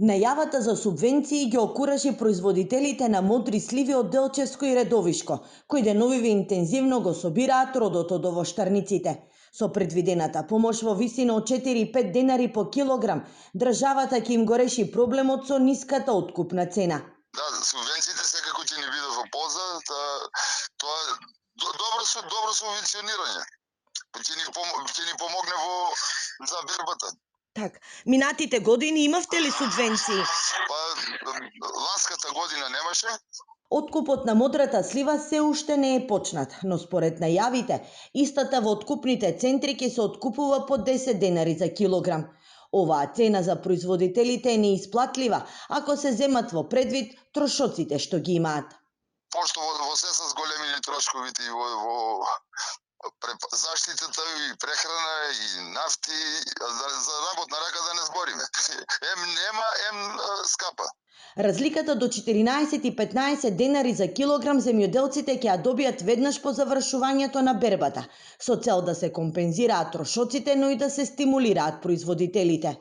Најавата за субвенции ги окуражи производителите на модри сливи од Делчевско и Редовишко, кои деновиве интензивно го собираат родот од овоштарниците. Со предвидената помош во висина од 4,5 денари по килограм, државата ќе им го реши проблемот со ниската откупна цена. Да, субвенциите секако ќе ни бидат во полза, тоа добро субвенционирање. Ќе ни помогне за бербата. Так, минатите години имавте ли субвенции? Па, ланската година немаше. Откупот на модрата слива се уште не е почнат, но според најавите, истата во откупните центри ќе се откупува по 10 денари за килограм. Оваа цена за производителите е неисплатлива, ако се земат во предвид трошоците што ги имаат. Пошто во се се зголемени трошковите и во заштитата и прехрана и нафти, за работна рака да не збориме. Нема, скапа. Разликата до 14 и 15 денари за килограм земјоделците ќе ја добијат веднаш по завршувањето на бербата, со цел да се компензираат трошоците, но и да се стимулираат производителите.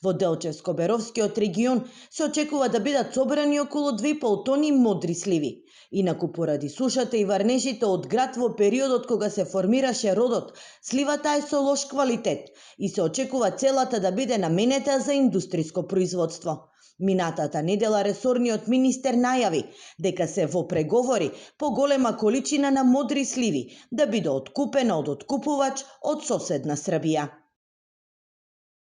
Во Делчевско-Беровскиот регион се очекува да бидат собрани околу 2,5 тони модри сливи. Инаку поради сушата и варнежите од град во периодот кога се формираше родот, сливата е со лош квалитет и се очекува целата да биде наменета за индустриско производство. Минатата недела ресорниот министер најави дека се во преговори по голема количина на модри сливи да биде откупена од откупувач од соседна Србија.